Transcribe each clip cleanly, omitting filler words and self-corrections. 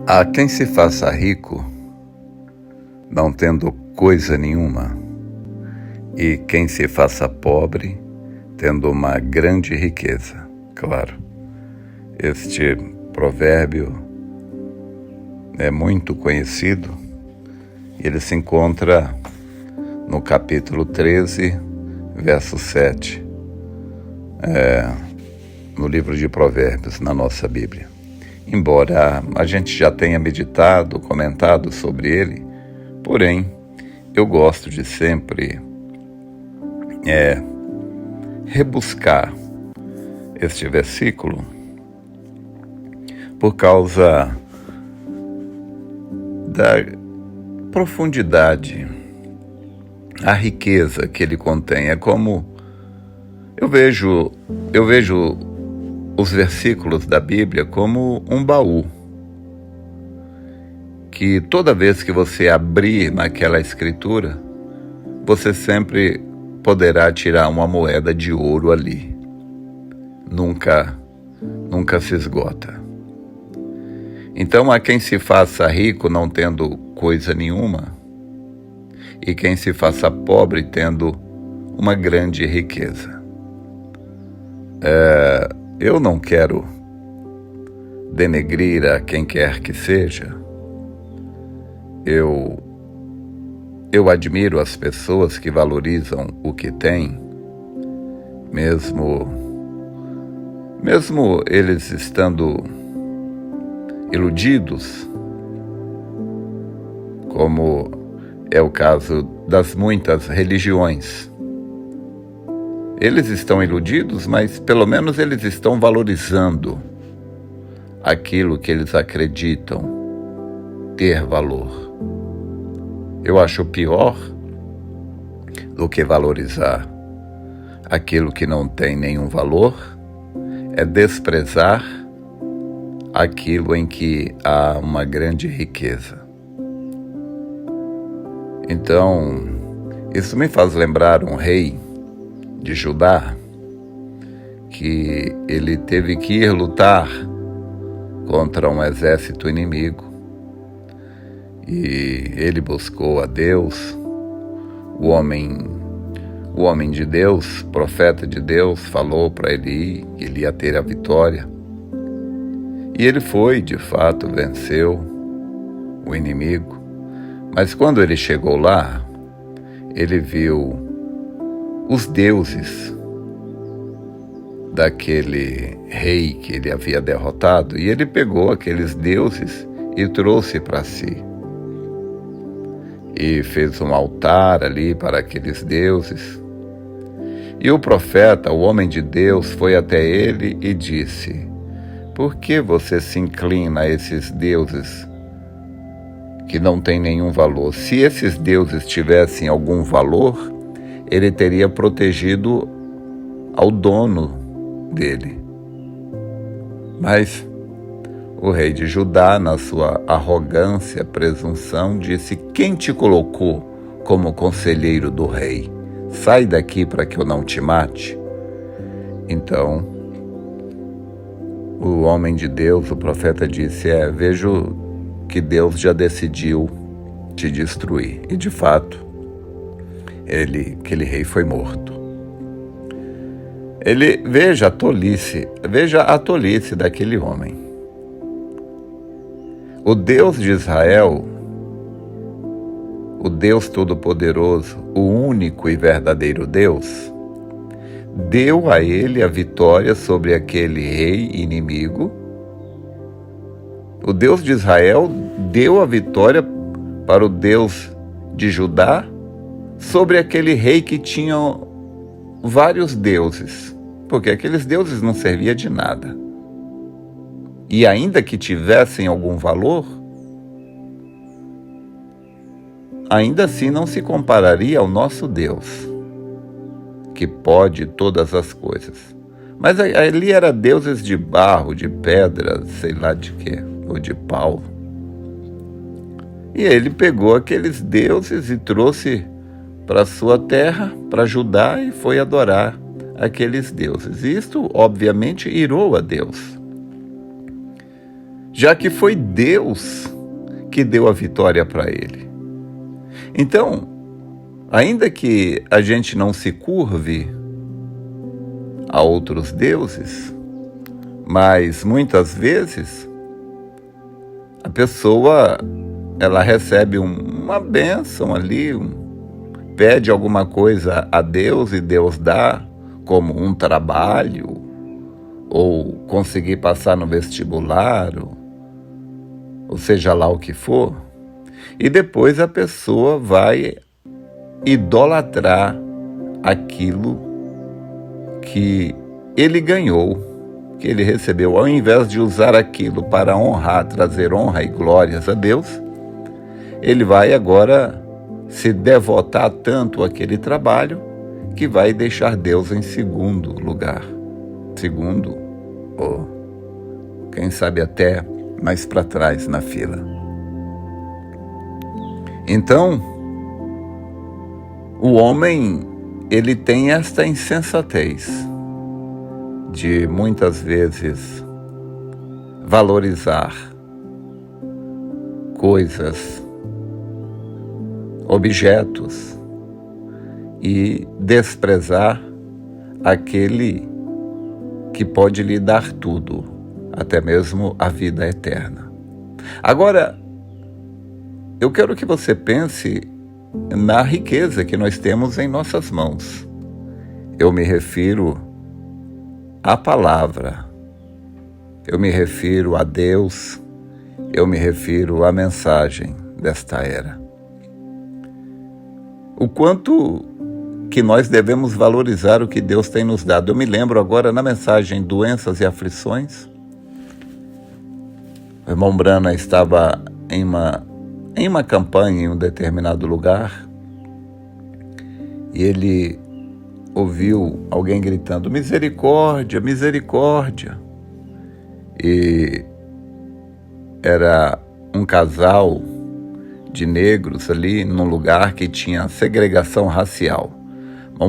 Há quem se faça rico, não tendo coisa nenhuma, e quem se faça pobre, tendo uma grande riqueza. Claro, este provérbio é muito conhecido. Ele se encontra no capítulo 13, verso 7, no livro de Provérbios, na nossa Bíblia. Embora a gente já tenha meditado, comentado sobre ele, porém, eu gosto de sempre rebuscar este versículo por causa da profundidade, a riqueza que ele contém. É como eu vejo os versículos da Bíblia como um baú, que toda vez que você abrir naquela escritura, você sempre poderá tirar uma moeda de ouro ali. Nunca se esgota. Então, há quem se faça rico não tendo coisa nenhuma, e quem se faça pobre tendo uma grande riqueza. Eu não quero denegrir a quem quer que seja. Eu admiro as pessoas que valorizam o que têm, mesmo eles estando iludidos, como é o caso das muitas religiões. Eles estão iludidos, mas pelo menos eles estão valorizando aquilo que eles acreditam ter valor. Eu acho pior do que valorizar aquilo que não tem nenhum valor, é desprezar aquilo em que há uma grande riqueza. Então, isso me faz lembrar um rei de Judá, que ele teve que ir lutar contra um exército inimigo, e ele buscou a Deus. O homem de Deus, profeta de Deus, falou para ele ir, que ele ia ter a vitória. E ele foi, de fato, venceu o inimigo. Mas quando ele chegou lá, ele viu os deuses daquele rei que ele havia derrotado, e ele pegou aqueles deuses e trouxe para si. E fez um altar ali para aqueles deuses. E o profeta, o homem de Deus, foi até ele e disse: por que você se inclina a esses deuses que não têm nenhum valor? Se esses deuses tivessem algum valor, ele teria protegido ao dono dele. Mas o rei de Judá, na sua arrogância, presunção, disse: quem te colocou como conselheiro do rei? Sai daqui para que eu não te mate. Então, o homem de Deus, o profeta, disse: vejo que Deus já decidiu te destruir. E de fato, aquele rei foi morto. Veja a tolice daquele homem. O Deus de Israel, o Deus Todo-Poderoso, o único e verdadeiro Deus, deu a ele a vitória sobre aquele rei inimigo. O Deus de Israel deu a vitória para o Deus de Judá sobre aquele rei que tinha vários deuses, porque aqueles deuses não serviam de nada. E ainda que tivessem algum valor, ainda assim não se compararia ao nosso Deus, que pode todas as coisas. Mas ali eram deuses de barro, de pedra, sei lá de quê, ou de pau. E ele pegou aqueles deuses e trouxe para sua terra, para Judá, e foi adorar aqueles deuses. E isto, obviamente, irou a Deus. já que foi Deus que deu a vitória para ele. Então, ainda que a gente não se curve a outros deuses, mas muitas vezes a pessoa ela recebe uma bênção ali, pede alguma coisa a Deus e Deus dá, como um trabalho, ou conseguir passar no vestibular, ou seja lá o que for, e depois a pessoa vai idolatrar aquilo que ele ganhou, que ele recebeu. Ao invés de usar aquilo para honrar, trazer honra e glórias a Deus, ele vai agora se devotar tanto àquele trabalho que vai deixar Deus em segundo lugar. Segundo, ou quem sabe até mais para trás na fila. Então, o homem, ele tem esta insensatez de muitas vezes valorizar coisas, objetos e desprezar aquele que pode lhe dar tudo, até mesmo a vida eterna. Agora, eu quero que você pense na riqueza que nós temos em nossas mãos. Eu me refiro à palavra, eu me refiro a Deus, eu me refiro à mensagem desta era. O quanto que nós devemos valorizar o que Deus tem nos dado. Eu me lembro agora na mensagem Doenças e Aflições. O irmão Brana estava em uma campanha em um determinado lugar e ele ouviu alguém gritando: misericórdia, misericórdia. E era um casal de negros ali num lugar que tinha segregação racial.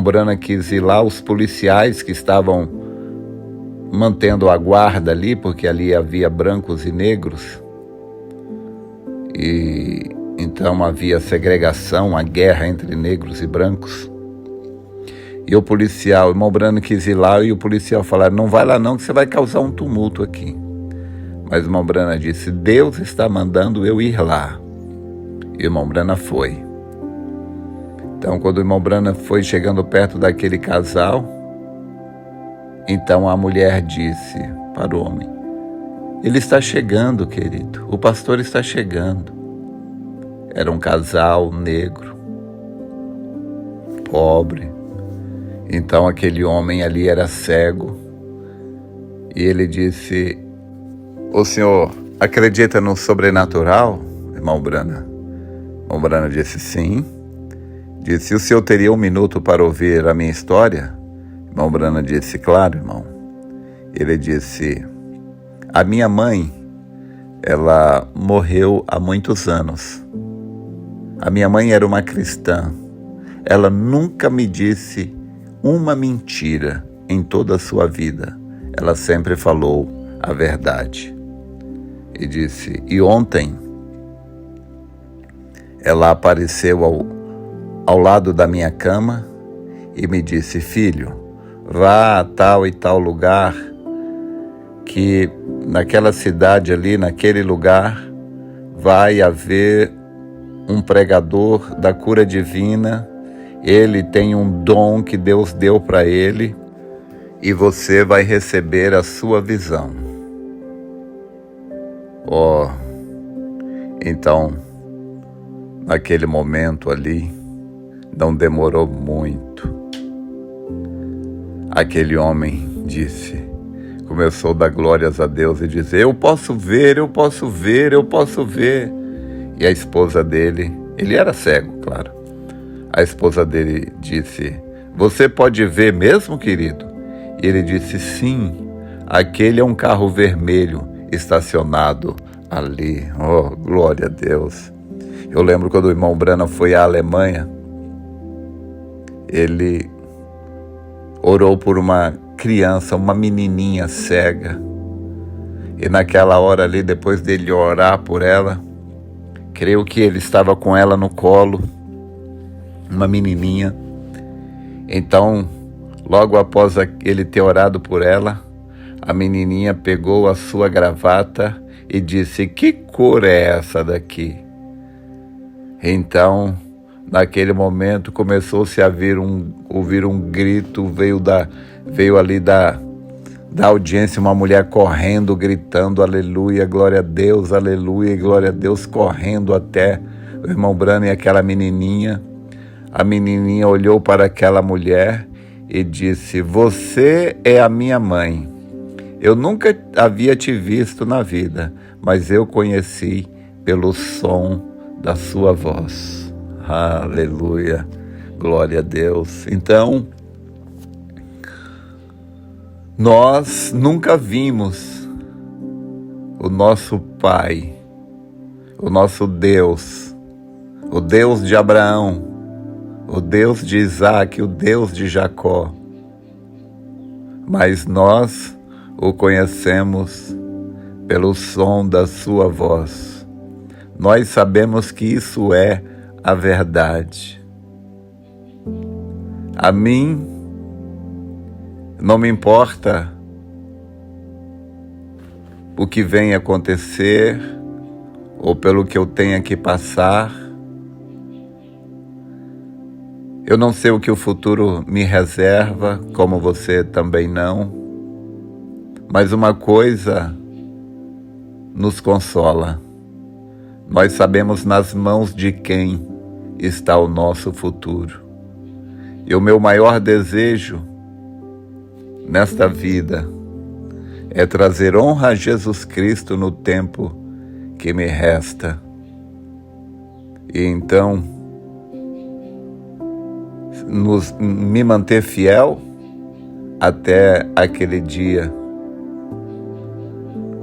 Brana quis ir lá, os policiais que estavam mantendo a guarda ali, porque ali havia brancos e negros, e então havia segregação, a guerra entre negros e brancos. E o irmão Brana quis ir lá, e o policial falou: não vai lá não, que você vai causar um tumulto aqui. Mas o irmão Brana disse: Deus está mandando eu ir lá. E o irmão Brana foi. Então, quando o irmão Brana foi chegando perto daquele casal, então a mulher disse para o homem: ele está chegando, querido, o pastor está chegando. Era um casal negro, pobre. Então aquele homem ali era cego, e ele disse: o senhor acredita no sobrenatural, irmão Brana? O irmão Brana disse: sim. Disse: o senhor teria 1 minuto para ouvir a minha história? O irmão Brana disse: claro, irmão. Ele disse: a minha mãe, ela morreu há muitos anos. A minha mãe era uma cristã. Ela nunca me disse uma mentira em toda a sua vida. Ela sempre falou a verdade. E disse: e ontem ela apareceu ao lado da minha cama e me disse: filho, vá a tal e tal lugar, que naquela cidade ali, naquele lugar, vai haver um pregador da cura divina. Ele tem um dom que Deus deu para ele e você vai receber a sua visão. Então, naquele momento ali, não demorou muito. Aquele homem começou a dar glórias a Deus e dizer: eu posso ver, eu posso ver, eu posso ver. E a esposa dele, ele era cego, claro. A esposa dele disse: você pode ver mesmo, querido? E ele disse: sim, aquele é um carro vermelho estacionado ali. Oh, glória a Deus. Eu lembro quando o irmão Brana foi à Alemanha, ele orou por uma criança, uma menininha cega. E naquela hora ali, depois dele orar por ela, creio que ele estava com ela no colo, uma menininha. Então, logo após ele ter orado por ela, a menininha pegou a sua gravata e disse: "Que cor é essa daqui?" Então, naquele momento, começou-se a ouvir um grito, veio ali da audiência uma mulher correndo, gritando: "Aleluia, glória a Deus, aleluia, glória a Deus", correndo até o irmão Branham e aquela menininha. A menininha olhou para aquela mulher e disse: "Você é a minha mãe. Eu nunca havia te visto na vida, mas eu conheci pelo som da sua voz." Aleluia, glória a Deus. Então, nós nunca vimos o nosso Pai, o nosso Deus, o Deus de Abraão, o Deus de Isaac, o Deus de Jacó, mas nós o conhecemos pelo som da sua voz. Nós sabemos que isso é a verdade. A mim não me importa o que venha acontecer ou pelo que eu tenha que passar. Eu não sei o que o futuro me reserva, como você também não. Mas uma coisa nos consola: nós sabemos nas mãos de quem está o nosso futuro. E o meu maior desejo nesta vida é trazer honra a Jesus Cristo no tempo que me resta. E então, me manter fiel até aquele dia,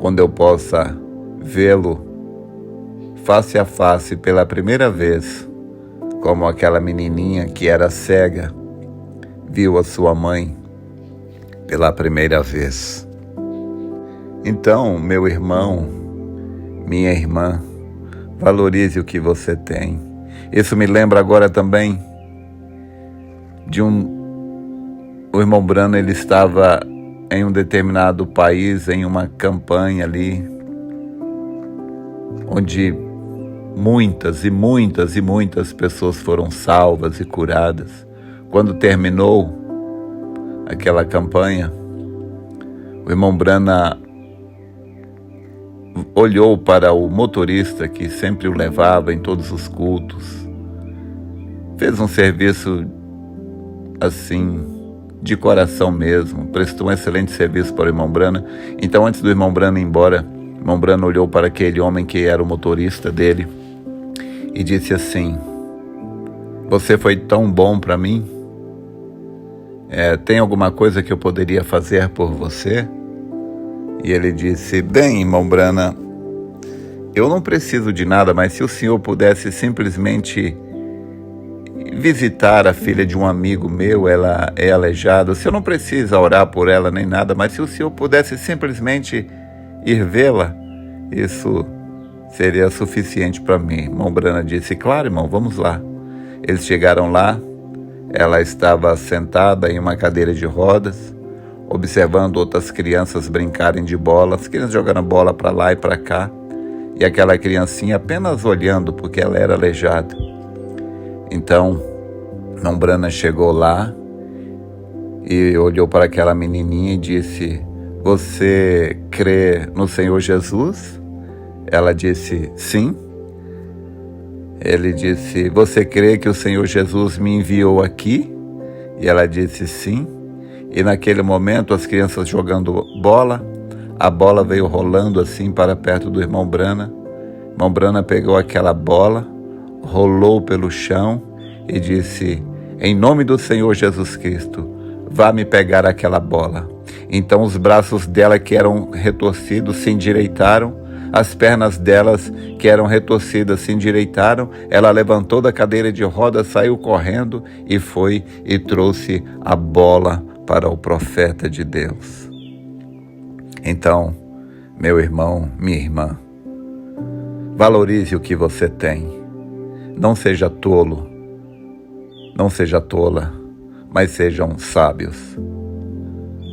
quando eu possa vê-lo face a face pela primeira vez, como aquela menininha que era cega viu a sua mãe pela primeira vez. Então, meu irmão, minha irmã, valorize o que você tem. Isso me lembra agora também de o irmão Branham. Ele estava em um determinado país, em uma campanha ali, onde muitas e muitas e muitas pessoas foram salvas e curadas. Quando terminou aquela campanha, o irmão Branham olhou para o motorista que sempre o levava em todos os cultos. Fez um serviço assim, de coração mesmo, prestou um excelente serviço para o irmão Branham. Então, antes do irmão Branham ir embora, o irmão Branham olhou para aquele homem que era o motorista dele e disse assim: "Você foi tão bom para mim, tem alguma coisa que eu poderia fazer por você?" E ele disse: "Bem, irmão Branham, eu não preciso de nada, mas se o senhor pudesse simplesmente visitar a filha de um amigo meu, ela é aleijada. O senhor não precisa orar por ela nem nada, mas se o senhor pudesse simplesmente ir vê-la, isso seria suficiente para mim." Irmão Branham disse: "Claro, irmão, vamos lá." Eles chegaram lá, ela estava sentada em uma cadeira de rodas, observando outras crianças brincarem de bola, as crianças jogando bola para lá e para cá, e aquela criancinha apenas olhando, porque ela era aleijada. Então, irmão Branham chegou lá e olhou para aquela menininha e disse: "Você crê no Senhor Jesus?" Ela disse: "Sim." Ele disse: "Você crê que o Senhor Jesus me enviou aqui?" E ela disse: "Sim." E naquele momento, as crianças jogando bola, a bola veio rolando assim para perto do irmão Branham. O irmão Branham pegou aquela bola, rolou pelo chão e disse: "Em nome do Senhor Jesus Cristo, vá me pegar aquela bola." Então os braços dela, que eram retorcidos, se endireitaram, as pernas delas, que eram retorcidas, se endireitaram. Ela levantou da cadeira de rodas, saiu correndo e foi e trouxe a bola para o profeta de Deus. Então, Meu irmão, minha irmã, valorize o que você tem. Não seja tolo, não seja tola, mas sejam sábios.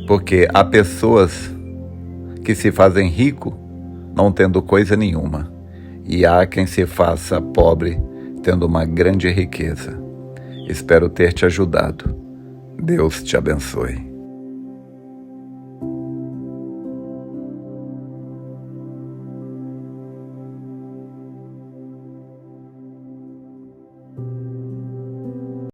Porque há pessoas que se fazem rico não tendo coisa nenhuma, e há quem se faça pobre tendo uma grande riqueza. Espero ter te ajudado. Deus te abençoe.